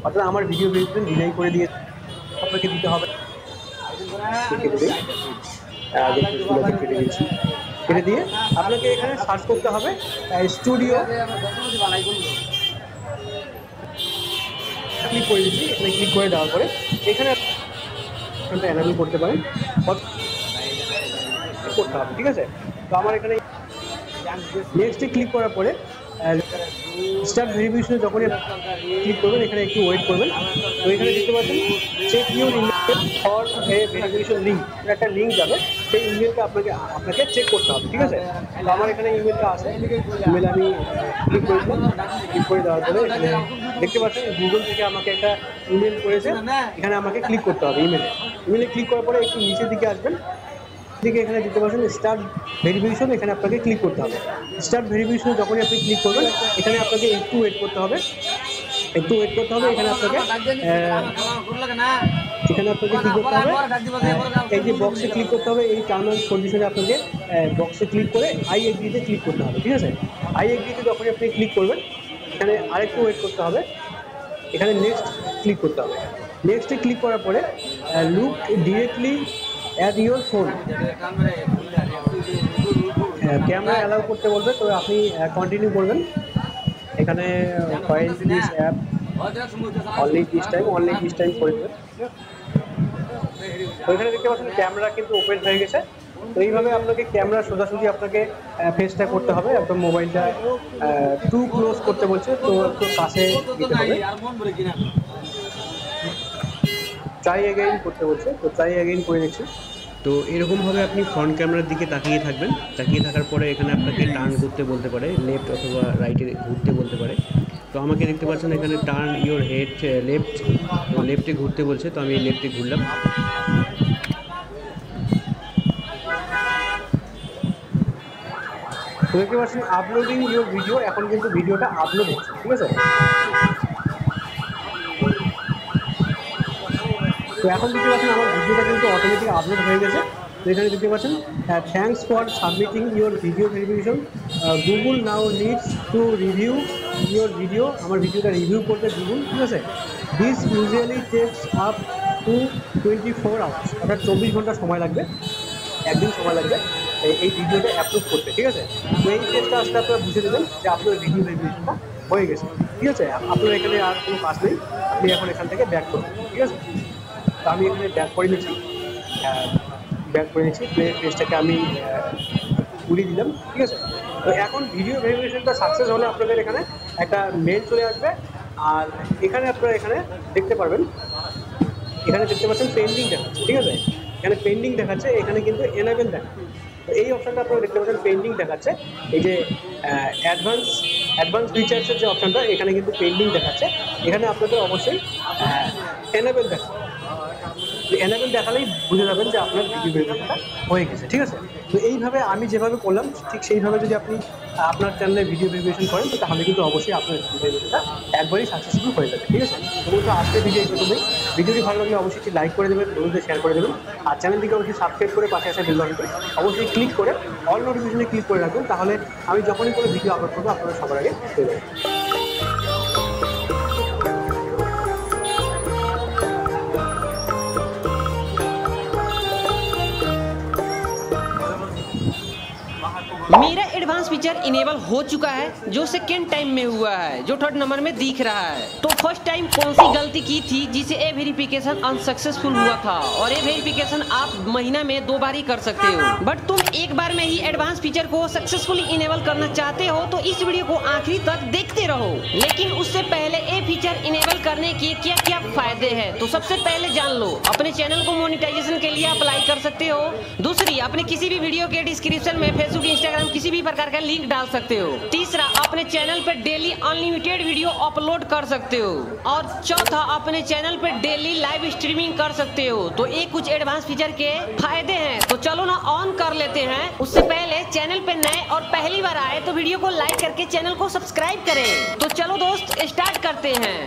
Speaker 11: অর্থাৎ আমার ভিডিও ভেরিফিকেশন ডিনাই করে দিয়ে আপনাকে দিতে হবে। কেটে দিয়ে আপনাকে এখানে সার্চ করতে হবে স্টুডিও, ক্লিক করে দিচ্ছি। এখানে ক্লিক করে দেওয়ার পরে এখানে এনাবেল করতে পারেন, করতে হবে। ঠিক আছে, তো আমার এখানে নেক্সটে ক্লিক করার পরে স্টার্ট ভেরিফিকেশনে যখনই ক্লিক করবেন এখানে একটু ওয়েট করবেন। তো এখানে দেখতে পাচ্ছেন check your email for a verification link, একটা লিঙ্ক যাবে, সেই ইমেলটা আপনাকে চেক করতে হবে, ঠিক আছে। তো আমার এখানে ইমেলটা আছে, ইমেল আমি ক্লিক করেছিলাম, ক্লিক করে দেওয়ার পরে এখানে দেখতে পাচ্ছেন গুগল থেকে আমাকে একটা ইমেল করেছে, এখানে আমাকে ক্লিক করতে হবে ইমেলে ক্লিক করার পরে একটু নিচের দিকে আসবেন, দিকে এখানে দেখতে পাচ্ছেন স্টার্ট ভেরিফিকেশন, এখানে আপনাকে ক্লিক করতে হবে। স্টার্ট ভেরিফিকেশনে যখনই আপনি ক্লিক করবেন এখানে আপনাকে একটু ওয়েট করতে হবে, এখানে আপনাকে কি করতে হবে, এই যে বক্সে ক্লিক করতে হবে, এই টার্ম অ্যান্ড কন্ডিশনে আপনাকে বক্সে ক্লিক করে আই এগ্রিতে ক্লিক করতে হবে, ঠিক আছে। আই এগ্রিতে যখনই আপনি ক্লিক করবেন এখানে আরেকটু ওয়েট করতে হবে, এখানে নেক্সট ক্লিক করতে হবে। নেক্সটে ক্লিক করার পরে look directly at your phone, camera allow করতে বলবে, তো আপনি কন্টিনিউ করবেন। এখানে file this app only this time করে দেবেন। তো এখানে দেখতে পাচ্ছেন ক্যামেরা কিন্তু ওপেন হয়ে গেছে। তো এইভাবে আপনাকে ক্যামেরা সোজাসুজি আপনাকে ফেসটা করতে হবে, একদম মোবাইলটা টু ক্লোজ করতে বলছে, তো একটু কাছে দিতে হবে, ট্রাই অ্যাগেইন করতে বলছে, তো ট্রাই অ্যাগেইন করে দিচ্ছি। তো এরকমভাবে আপনি ফ্রন্ট ক্যামেরার দিকে তাকিয়ে থাকবেন, তাকিয়ে থাকার পরে এখানে আপনাকে টার্ন করতে বলতে পারে, লেফট অথবা রাইটে ঘুরতে বলতে পারে। তো আমাকে দেখতে পাচ্ছেন এখানে টার্ন ইউর হেড লেফটে ঘুরতে বলছে, তো আমি লেফটে ঘুরলাম। তো দেখতে পাচ্ছেন আপলোডিং ইউর ভিডিও, এখন কিন্তু ভিডিওটা আপলোড হচ্ছে, ঠিক আছে। তো এখন দেখতে পাচ্ছেন আমার ভিডিওটা কিন্তু অটোমেটিক আপলোড হয়ে গেছে। তো এখানে দেখতে পাচ্ছেন thanks for submitting your video verification, Google now needs to review your video, আমার ভিডিওটা রিভিউ করতে গুগল, ঠিক আছে। This usually tax up to 24 hours, অর্থাৎ 24 ঘন্টা সময় লাগবে, একদিন সময় লাগবে এই ভিডিওটা অ্যাপ্রুভ করতে, ঠিক আছে। তো এই স্টেজটা আসলে আপনারা বুঝে দেবেন যে আপনার ভিডিও ভেরিফিকেশনটা হয়ে গেছে, ঠিক আছে। আপনার এখানে আর কোনো কাজ নেই, আপনি এখন এখান থেকে ব্যাক করবেন, ঠিক আছে। তো আমি এখানে ব্যাক করে নিচ্ছি, পেজটাকে আমি ঘুরিয়ে দিলাম, ঠিক আছে। তো এখন ভিডিও ভেরিফিকেশনটা সাকসেস হলে আপনাদের এখানে একটা মেল চলে আসবে, আর এখানে আপনারা এখানে দেখতে পারবেন, এখানে দেখতে পাচ্ছেন পেন্ডিং দেখাচ্ছে, ঠিক আছে। এখানে পেন্ডিং দেখাচ্ছে, এখানে কিন্তু এনেবল দেখাচ্ছে। তো এই অপশানটা আপনারা দেখতে পাচ্ছেন পেন্ডিং দেখাচ্ছে, এই যে অ্যাডভান্স ফিচার্সের যে অপশানটা, এখানে কিন্তু পেন্ডিং দেখাচ্ছে, এখানে আপনাদের অবশ্যই এনেবল দেখাচ্ছে। এনেবল দেখালেই বুঝে যাবেন যে আপনার ভিডিও ভেরিফিকেশনটা হয়ে গেছে, ঠিক আছে। তো এইভাবে আমি যেভাবে করলাম ঠিক সেইভাবে যদি আপনি আপনার চ্যানেলে ভিডিও ভেরিফিকেশন করেন, তো তাহলে কিন্তু অবশ্যই আপনার ভিডিও ভেরিফিকেশনটা একবারই সাকসেসফুল হয়ে যাবে, ঠিক আছে। তো আজকের ভিডিও এইটুকুই। ভিডিওটি ভালো লাগলে অবশ্যই লাইক করে দেবেন, বন্ধুদের শেয়ার করে দেবেন, আর চ্যানেলটিকে অবশ্যই সাবস্ক্রাইব করে পাশে আসা বেল বাটনটি অবশ্যই ক্লিক করে অল নোটিফিকেশনে ক্লিক করে রাখবেন, তাহলে আমি যখনই কোনো ভিডিও আপলোড করবো আপনারা সবার আগে পেয়ে যাবেন।
Speaker 12: मेरा एडवांस फीचर इनेबल हो चुका है, जो सेकेंड टाइम में हुआ है, जो थर्ड नंबर में दिख रहा है। तो फर्स्ट टाइम कौन सी गलती की थी जिसे ए वेरिफिकेशन अनसक्सेसफुल हुआ था, और ए वेरिफिकेशन आप महीना में 2 बार ही कर सकते हो। बट तुम एक बार में ही एडवांस फीचर को सक्सेसफुली इनेबल करना चाहते हो तो इस वीडियो को आखिरी तक देखते रहो। लेकिन उससे पहले ए फीचर इनेबल करने के क्या क्या फायदे हैं, तो सबसे पहले जान लो। अपने चैनल को मोनेटाइजेशन के लिए अप्लाई कर सकते हो। दूसरी, अपने किसी भी वीडियो के डिस्क्रिप्शन में फेसबुक, इंस्टाग्राम किसी भी प्रकार का लिंक डाल सकते हो। तीसरा, अपने चैनल पर डेली अनलिमिटेड वीडियो अपलोड कर सकते हो। और चौथा, अपने चैनल पर डेली लाइव स्ट्रीमिंग कर सकते हो। तो ये कुछ एडवांस फीचर के फायदे हैं, तो चलो ना ऑन कर लेते हैं। उससे पहले चैनल पे नए और पहली बार आए तो वीडियो को लाइक करके चैनल को सब्सक्राइब करें। तो चलो दोस्त स्टार्ट करते हैं।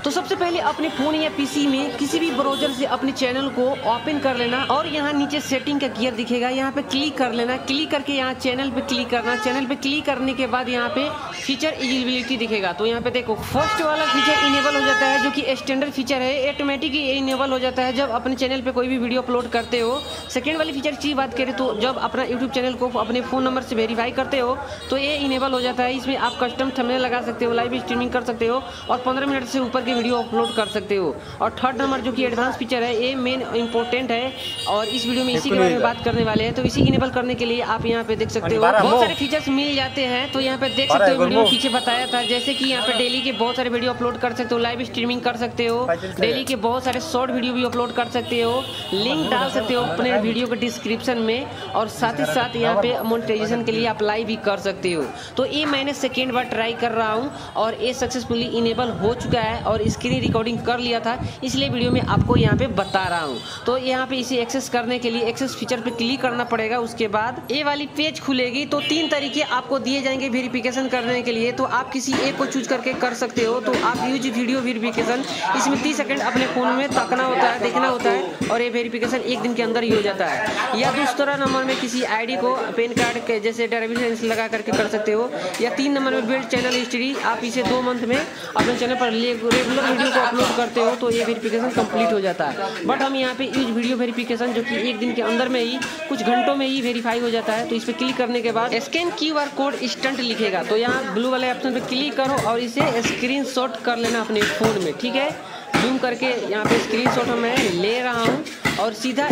Speaker 12: तो सबसे पहले अपने फोन या पीसी में किसी भी ब्राउजर से अपने चैनल को ओपन कर लेना, और यहाँ नीचे सेटिंग का गियर दिखेगा, यहाँ पे क्लिक कर लेना। क्लिक करके यहाँ चैनल पे क्लिक करना। चैनल पे क्लिक करने के बाद यहाँ पे फीचर एलिजिबिलिटी दिखेगा। तो यहाँ पे देखो फर्स्ट वाला फीचर इनेबल हो जाता है, जो कि स्टैंडर्ड फीचर है, ऑटोमेटिक इनेबल हो जाता है जब अपने चैनल पे कोई भी वीडियो अपलोड करते हो। सेकेंड वाली फीचर की बात करें तो जब अपना यूट्यूब चैनल को अपने फ़ोन नंबर से वेरीफाई करते हो तो ये इनेबल हो जाता है। इसमें आप कस्टम थंबनेल लगा सकते हो, लाइव स्ट्रीमिंग कर सकते हो, और 15 मिनट से ऊपर करके वीडियो अपलोड कर सकते हो। और थर्ड नंबर जो कि एडवांस फीचर है, ये मेन इंपॉर्टेंट है और इस वीडियो में इसी के बारे में बात करने वाले हैं। तो इसी इनेबल करने के लिए आप यहाँ पे देख सकते हो बहुत सारे फीचर्स मिल जाते हैं। तो यहाँ पे देख सकते हो वीडियो पीछे बताया था, जैसे कि यहाँ पे डेली के बहुत सारे वीडियो अपलोड कर सकते हो, लाइव स्ट्रीमिंग कर सकते हो, डेली के बहुत सारे शॉर्ट वीडियो भी अपलोड कर सकते हो, लिंक डाल सकते हो अपने वीडियो के डिस्क्रिप्शन में, और साथ ही साथ यहाँ पे मोनेटाइजेशन के लिए अप्लाई भी कर सकते हो। तो ये मैंने सेकेंड बार ट्राई कर रहा हूँ और ये सक्सेसफुली इनेबल हो चुका है और स्क्रीन रिकॉर्डिंग कर लिया था, इसलिए वीडियो में आपको यहाँ पे बता रहा हूँ। तो यहाँ पे इसे एक्सेस करने के लिए एक्सेस फीचर पे क्लिक करना पड़ेगा। उसके बाद ये वाली पेज खुलेगी। तो 3 तरीके आपको दिए जाएंगे वेरिफिकेशन करने के लिए, तो आप किसी एक को चूज करके कर सकते हो। तो आप यूज वीडियो वेरिफिकेशन, इसमें 30 सेकंड अपने फोन में तकना होता है, देखना होता है और ये वेरिफिकेशन 1 दिन के अंदर ही हो जाता है। या दूसरा नंबर में किसी आईडी को पैन कार्ड के जैसे ड्राइविंग लाइसेंस लगा करके कर सकते हो। या 3 नंबर में बिल्ड चैनल हिस्ट्री, आप इसे 2 मंथ में अपने चैनल पर रेगुलर वीडियो को अपलोड करते हो तो ये वेरिफिकेशन कंप्लीट हो जाता है। बट हम यहाँ पे यूज वीडियो वेरिफिकेशन जो कि 1 दिन के अंदर में ही कुछ घंटों में ही वेरीफाई हो जाता है। तो इस पर क्लिक करने के बाद स्कैन QR कोड इंस्टेंट लिखेगा, तो यहाँ ब्लू वाले ऑप्शन पे क्लिक करो और इसे स्क्रीनशॉट कर लेना अपने फ़ोन में। ठीक है, जूम करके यहाँ पे स्क्रीनशॉट मैं ले रहा हूँ और सीधा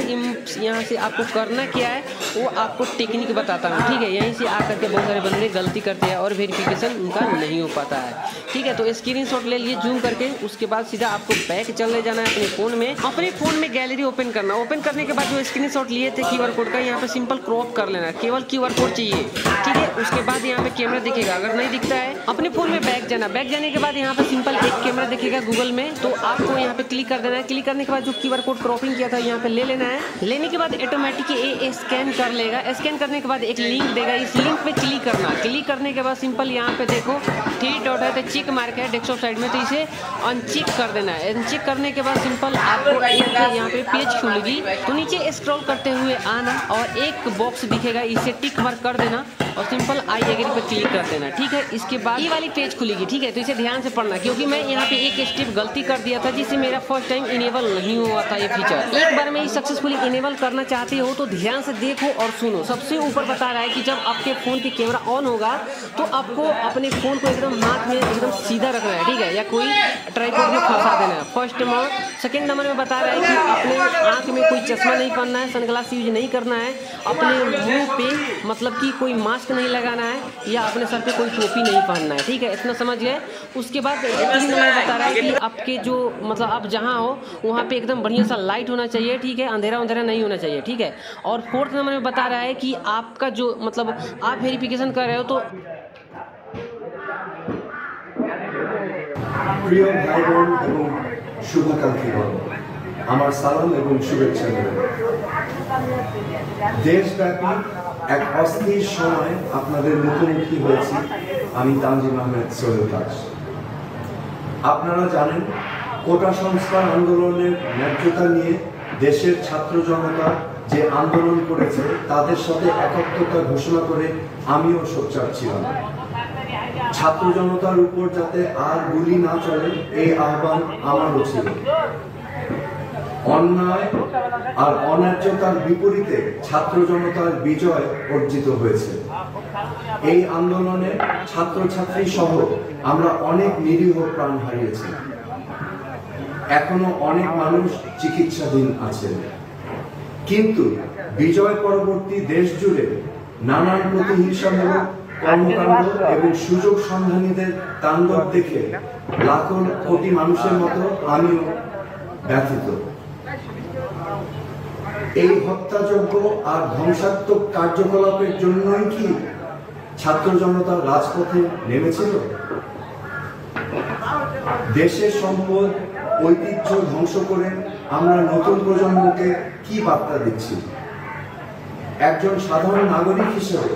Speaker 12: यहाँ से आपको करना क्या है वो आपको टेक्निक बताता हूँ। ठीक है, यहीं से आकर के बहुत सारे बंदे गलती करते हैं और वेरिफिकेशन उनका नहीं हो पाता है। ठीक है, तो स्क्रीनशॉट ले लिए जूम करके, उसके बाद सीधा आपको बैक चले जाना है अपने फ़ोन में। अपने फ़ोन में गैलरी ओपन करना, ओपन करने के बाद जो स्क्रीनशॉट लिए थे QR कोड का, यहाँ पे सिंपल क्रॉप कर लेना, केवल QR कोड चाहिए। ठीक है, उसके बाद यहाँ पे कैमरा दिखेगा, अगर नहीं दिखता है अपने फ़ोन में बैक जाना, बैक जाने के बाद यहाँ पे सिंपल एक कैमरा दिखेगा गूगल में, तो आपको यहाँ पे क्लिक कर देना है। क्लिक करने के बाद जो QR कोड क्रॉपिंग किया था यहाँ पे ले लेना है। लेने के बाद ऑटोमेटिक ये स्कैन कर लेगा। स्कैन करने के बाद एक लिंक देगा, इस लिंक पे क्लिक करना। क्लिक करने के बाद सिंपल यहाँ पे देखो 3 डॉट है, तो चेक मार्क है डेस्कटॉप साइड में, तो इसे अनचेक कर देना है। अनचेक करने के बाद सिंपल आपको एक यहाँ पे पेज खुलेगी, तो नीचे स्क्रॉल करते हुए आना और एक बॉक्स दिखेगा, इसे टिक मार्क कर देना और सिंपल आई एग्री पे क्लिक कर देना। ठीक है, इसके बाद ये वाली पेज खुलेगी। ठीक है, तो इसे ध्यान से पढ़ना, क्योंकि मैं यहाँ पे एक स्टेप गलती कर दिया था जिससे मेरा फर्स्ट टाइम इनेबल नहीं हुआ था ये फीचर। एक बार में ही सक्सेसफुली इनेबल करना चाहते हो तो ध्यान से देखो और सुनो। सबसे ऊपर बता रहा है कि जब आपके फ़ोन की कैमरा ऑन होगा तो आपको अपने फ़ोन को एकदम हाथ में एकदम सीधा रखना है। ठीक है, या कोई ट्राइपॉड में फंसा देना है, फर्स्ट नंबर। सेकेंड नंबर में बता रहा है कि अपने आँख में कोई चश्मा नहीं पहनना है, सनग्लास यूज नहीं करना है, अपने मुँह पे मतलब कि कोई मास्क नहीं लगाना है या अपने सर पे कोई टोपी नहीं पहनना है। ठीक है, इतना समझ गए। उसके बाद 3 नंबर बता रहा है कि आपके जो मतलब आप जहाँ हो वहाँ पे एकदम बढ़िया सा लाइट होना चाहिए। ठीक है, अंधेरा अंधेरा नहीं होना चाहिए। ठीक है, और 4th नंबर में बता रहा है कि आपका जो मतलब आप वेरिफिकेशन कर रहे हो तो
Speaker 5: প্রিয় ভাই বোন এবং শুভাকাঙ্ক্ষীগণ, আমার সালাম এবং শুভেচ্ছা নেবেন। দেশব্যাপী এক অস্থির সময় আপনাদের মুখোমুখি হয়েছি আমি তানজিম আহমেদ সোহেল দাস। আপনারা জানেন কোটা সংস্কার আন্দোলনের ন্যায্যতা নিয়ে দেশের ছাত্র জনতা যে আন্দোলন করেছে তাদের সাথে একাত্মতা ঘোষণা করে আমিও সোচ্চার ছিলাম। ছাত্র জনতার উপর যাতে আর গুলি না চলে এই আহ্বান আমারও ছিল। অন্যায় আর অন্যায্যতার বিপরীতে ছাত্র জনতার বিজয় অর্জিত হয়েছে। এই আন্দোলনে ছাত্রছাত্রী সহ আমরা অনেক নিরীহ প্রাণ হারিয়েছি, এখনো অনেক মানুষ চিকিৎসাধীন আছেন। কিন্তু বিজয় পরবর্তী দেশ জুড়ে নানান প্রতিহিংসামূলক কর্মকাণ্ড এবং সুযোগ সন্ধানীদের তাণ্ডব দেখে লাখো কোটি মানুষের মতো আমিও ব্যথিত। এই হত্যাযজ্ঞ আর ধ্বংসাত্মক কার্যকলাপের জন্যই কি ছাত্র জনতা রাজপথে নেমেছিল? দেশের সম্পদ ঐতিহ্য ধ্বংস করে আমরা নতুন প্রজন্মকে কি বার্তা দিচ্ছি? একজন সাধারণ নাগরিক হিসেবে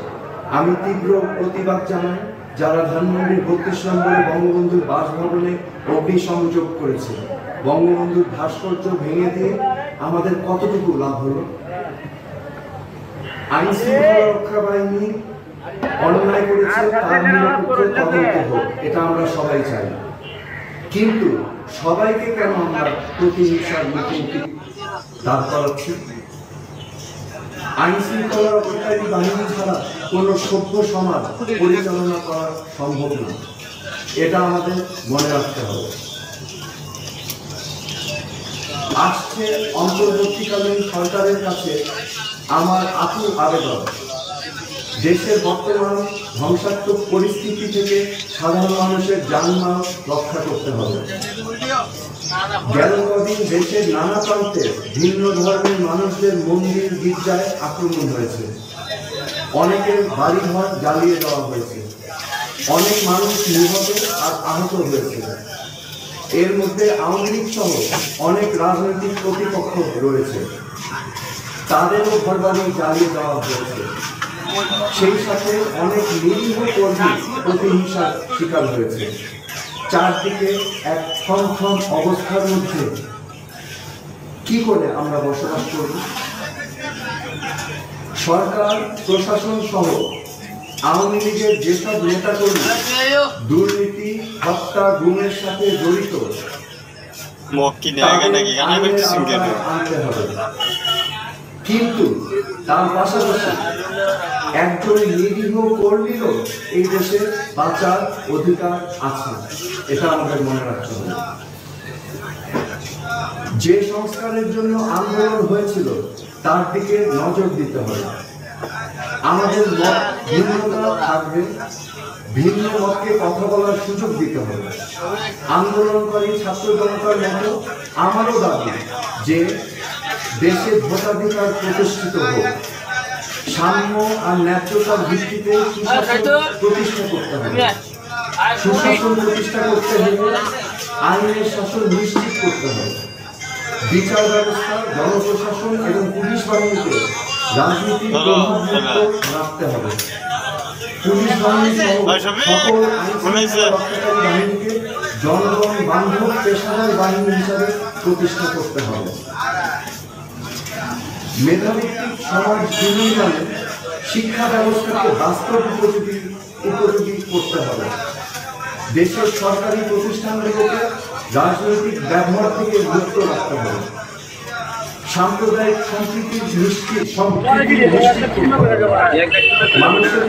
Speaker 5: আমি তীব্র প্রতিবাদ জানাই যারা ধানমন্ডির 32 নম্বরে বঙ্গবন্ধুর বাসভবনে অগ্নিসংযোগ করেছে। বঙ্গবন্ধুর ভাস্কর্য ভেঙে দিয়ে আমাদের কতটুকু লাভ হলো? আইন শৃঙ্খলা রক্ষা বাহিনী অন্যায় করেছে, তার নিরপেক্ষ তদন্ত হোক, এটা আমরা সবাই চাই। কিন্তু সবাইকে কেন আমরা প্রতিহিংসার মুখোমুখি দাঁড় করাচ্ছি? আইন শৃঙ্খলা রক্ষাকারী বাহিনী ছাড়া কোনো সভ্য সমাজ পরিচালনা করা সম্ভব না, এটা আমাদের মনে রাখতে হবে। আসছে অন্তর্বর্তীকালীন সরকারের কাছে আমার আকুল আবেদন, দেশের বর্তমান ধ্বংসাত্মক পরিস্থিতি থেকে সাধারণ মানুষের জানমাল রক্ষা করতে হবে। গেল কদিন দেশের নানা প্রান্তে ভিন্ন ধর্মের মানুষদের মন্দির গির্জায় আক্রমণ হয়েছে, অনেকের বাড়িঘর জ্বালিয়ে দেওয়া হয়েছে, অনেক মানুষ নিহত আর আহত হয়েছে। এর মধ্যে আওয়ামী লীগ সহ অনেক রাজনৈতিক প্রতিপক্ষ রয়েছে, তাদেরও ঘরবাড়ি জ্বালিয়ে দেওয়া হয়েছে। সেই সাথে অনেক নিরীহ কর্মী প্রতিহিংসার শিকার হয়েছে। চারদিকে এক থমথম অবস্থার মধ্যে কি করে আমরা বসবাস করি? সরকার, প্রশাসন সহ আওয়ামী লীগের যেসব নেতাকর্মী দুর্নীতি, হত্যা, গুমের সাথে জড়িত আনতে হবে, কিন্তু তার পাশাপাশি একজন নিরীহ কর্মীরও এই দেশে বাঁচার অধিকার আছে, এটা আমাদের মনে রাখতে হবে। যে সংস্কারের জন্য আন্দোলন হয়েছিল তার দিকে নজর দিতে হবে। আমাদের মত ভিন্নতা থাকবে, ভিন্ন মতকে কথা বলার সুযোগ দিতে হবে। আন্দোলনকারী ছাত্র জনতার মতো আমারও দাবি যে দেশে ভোটাধিকার প্রতিষ্ঠিত হোক, সাম্য আর ন্যায্যতার ভিত্তিতে প্রতিষ্ঠা করতে হবে। সুশাসন প্রতিষ্ঠা করতে হলে আইনের শাসন নিশ্চিত করতে হবে। বিচার ব্যবস্থা, জনপ্রশাসন এবং পুলিশ বাহিনীকে রাজনীতির প্রভাবমুক্ত রাখতে হবে। পুলিশ বাহিনী সহ সকল আইনশৃঙ্খলা বাহিনীকে জনগণ বান্ধব পেশাদার বাহিনী হিসাবে প্রতিষ্ঠা করতে হবে। মেধাভিত্তিক সমাজ বিনির্মাণে শিক্ষা ব্যবস্থাকে বাস্তব উপযোগী করতে হবে। দেশের সরকারি প্রতিষ্ঠানগুলোকে রাজনৈতিক ব্যবহার থেকে মুক্ত রাখতে হবে। সাম্প্রদায়িক সম্প্রীতির মানুষের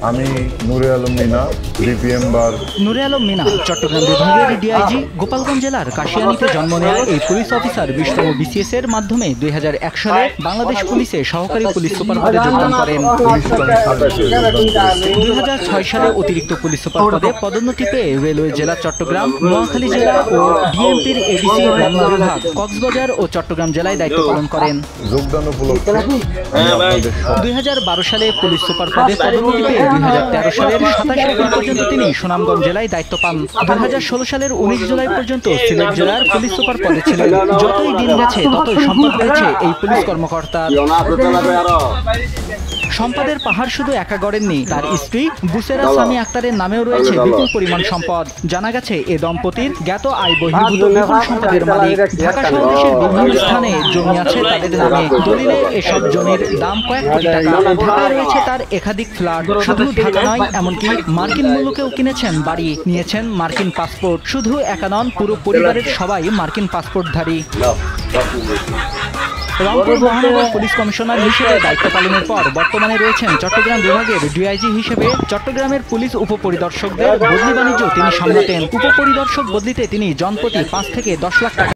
Speaker 13: আমি নূরে আলম মিনা, ডিপিএম বার।
Speaker 14: নূরে আলম মিনা চট্টগ্রাম বিভাগের ডিআইজি। গোপালগঞ্জ জেলার কাশিয়ানীতে জন্ম নেওয়া এই পুলিশ অফিসার 20তম বিসিএস এর মাধ্যমে 2001 সালে বাংলাদেশ পুলিশে সহকারী পুলিশ সুপার পদে যোগদান করেন। 2006 সালে অতিরিক্ত পুলিশ সুপার পদে পদোন্নতি পেয়ে রেলওয়ে জেলা চট্টগ্রাম, নোয়াখালী জেলা ও ডিএমপির এডিসি রমনা বিভাগ, কক্সবাজার ও চট্টগ্রাম জেলায় দায়িত্ব পালন করেন।
Speaker 13: 2012 সালে
Speaker 14: পুলিশ সুপার পদে পদোন্নতি পেয়ে 2013 সালের 27 এপ্রিল পর্যন্ত তিনি সুনামগঞ্জ জেলায় দায়িত্ব পান। 2016 সালের 19 জুলাই পর্যন্ত সিলেট জেলার পুলিশ সুপার পদে ছিলেন। যতই দিন গেছে ততই সম্পদ বেড়েছে এই পুলিশ কর্মকর্তার। সম্পদের পাহাড় শুধু একা গড়েননি, তার স্ত্রী বুসেরা সামি আক্তারের নামেও রয়েছে বিপুল পরিমাণ সম্পদ। জানা গেছে এ দম্পতির জ্ঞাত আয় বহির্ভূত বিপুল সম্পদের মালিক। ঢাকা সহ দেশের বিভিন্ন স্থানে জমি আছে তাদের নামে। দলিলে এসব জমির দাম কয়েক কোটি টাকা। ঢাকায় রয়েছে তার একাধিক ফ্ল্যাট। শুধু ঢাকা নয়, এমনকি মার্কিন মূল্যকেও কিনেছেন বাড়ি, নিয়েছেন মার্কিন পাসপোর্ট। শুধু একা নন, পুরো পরিবারের সবাই মার্কিন পাসপোর্টধারী। রংপুর মহানগর পুলিশ কমিশনার হিসেবে দায়িত্ব পালনের পর বর্তমানে রয়েছেন চট্টগ্রাম বিভাগের ডিআইজি হিসেবে। চট্টগ্রামের পুলিশ উপপরিদর্শকদের বদলি বাণিজ্য তিনি সামলাতেন। উপপরিদর্শক বদলিতে তিনি জনপ্রতি 5 থেকে 10 লাখ টাকা